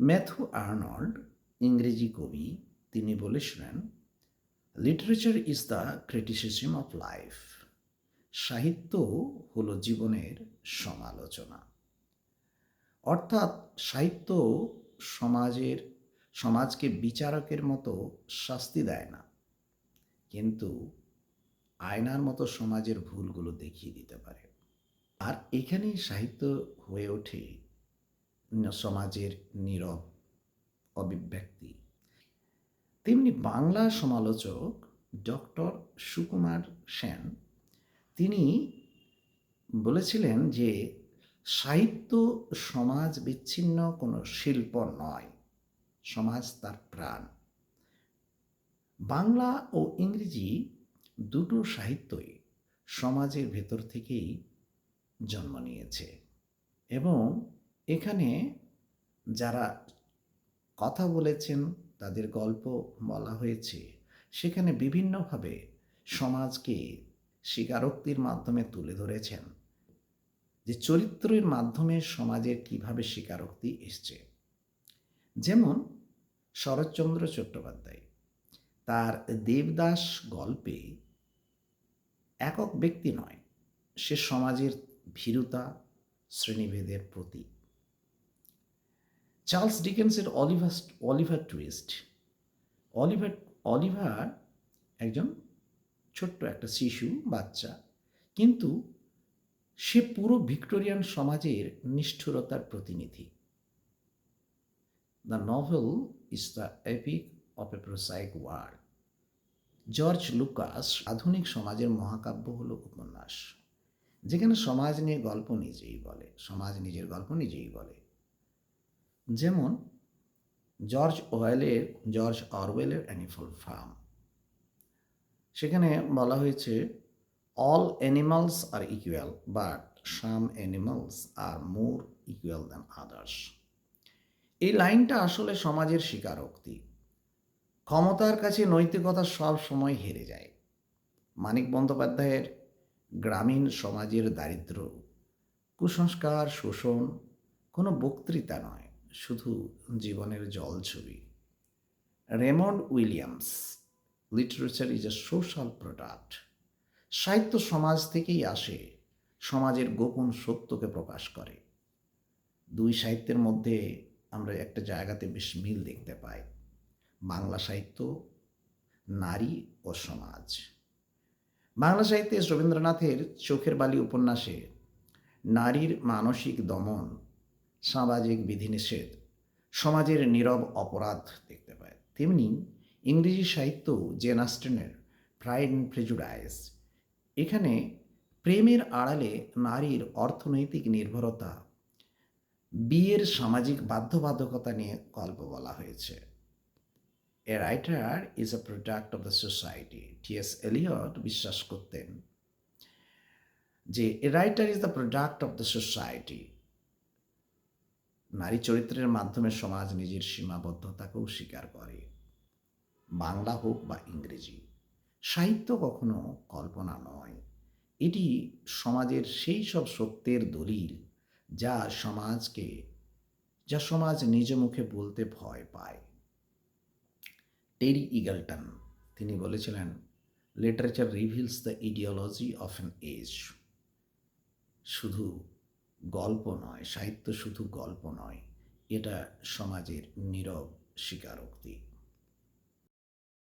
Matthew Arnold, ইংরেজি কবি, তিনি বলেছিলেন, literature is the criticism of life. সাহিত্য হলো জীবনের সমালোচনা। অর্থাৎ সাহিত্য সমাজের সমাজকে বিচারকের মতো শাস্তি দেয় না, কিন্তু আয়নার মতো সমাজের ভুলগুলো দেখিয়ে দিতে পারে। আর এখানেই সাহিত্য হয়ে ওঠে সমাজের নীরব অভিব্যক্তি। তেমনি বাংলা সমালোচক ডক্টর সুকুমার সেন, তিনি বলেছিলেন যে সাহিত্য সমাজ বিচ্ছিন্ন কোনো শিল্প নয়, সমাজ তার প্রাণ। বাংলা ও ইংরেজি দুটো সাহিত্যই সমাজের ভেতর থেকেই জন্ম নিয়েছে, এবং এখানে যারা কথা বলেছেন, তাদের গল্প বলা হয়েছে, সেখানে বিভিন্নভাবে সমাজকে স্বীকারোক্তির মাধ্যমে তুলে ধরেছেন যে চরিত্রের মাধ্যমে সমাজের কিভাবে স্বীকারোক্তি এসছে। যেমন শরৎচন্দ্র চট্টোপাধ্যায় তার দেবদাস গল্পে একক ব্যক্তি নয়, সে সমাজের ভীরুতা, শ্রেণীভেদের প্রতীক। চার্লস ডিকেন্সের অলিভার টুইস্ট, অলিভার অলিভার একজন ছোট্ট একটা শিশু বাচ্চা, কিন্তু সে পুরো ভিক্টোরিয়ান সমাজের নিষ্ঠুরতার প্রতিনিধি। The novel is the epic of a prosaic world. George Lukacs আধুনিক সমাজের মহাকাব্য হলো উপন্যাস, যেখানে সমাজ নিয়ে গল্প নিজেই বলে, সমাজ নিজের গল্প নিজেই বলে। যেমন জর্জ অরওয়েলের অ্যানিমাল ফার্ম, সেখানে বলা হয়েছে, all animals are equal but some animals are more equal than others. এই লাইনটা আসলে সমাজের স্বীকারোক্তি। ক্ষমতার কাছে নৈতিকতা সব সময় হেরে যায়। মানিক বন্দ্যোপাধ্যায়ের গ্রামীণ সমাজের দারিদ্র, কুসংস্কার, শোষণ কোনো বক্তৃতা নয়, শুধু জীবনের জলছবি। Raymond Williams, literature is a social product. সাহিত্য সমাজ থেকেই আসে, সমাজের গোপন সত্যকে প্রকাশ করে। দুই সাহিত্যের মধ্যে আমরা একটা জায়গাতে বেশ মিল দেখতে পাই, বাংলা সাহিত্য, নারী ও সমাজ। বাংলা সাহিত্যে রবীন্দ্রনাথের চোখের বালি উপন্যাসে নারীর মানসিক দমন, সামাজিক বিধিনিষেধ, সমাজের নীরব অপরাধ দেখতে পায়। তেমনি ইংরেজি সাহিত্য জেন অস্টেনের প্রাইড অ্যান্ড প্রেজুডাইস, এখানে প্রেমের আড়ালে নারীর অর্থনৈতিক নির্ভরতা, বিয়ের সামাজিক বাধ্যবাধকতা নিয়ে গল্প বলা হয়েছে। A writer is a product of the society. T S. Eliot বিশ্বাস করতেন যে a writer is the product of the society. নারী চরিত্রের মাধ্যমে সমাজ নিজের সীমাবদ্ধতাকেও স্বীকার করে। বাংলা হোক বা ইংরেজি, সাহিত্য কখনো কল্পনা নয়, এটি সমাজের সেই সব সত্যের দলিল যা সমাজ নিজ মুখে বলতে ভয় পায়। টেরি ইগলটন, তিনি বলেছিলেন, literature reveals the ideology of an age. শুধু গল্প নয়, সাহিত্য শুধু গল্প নয়, এটা সমাজের নীরব স্বীকারোক্তি।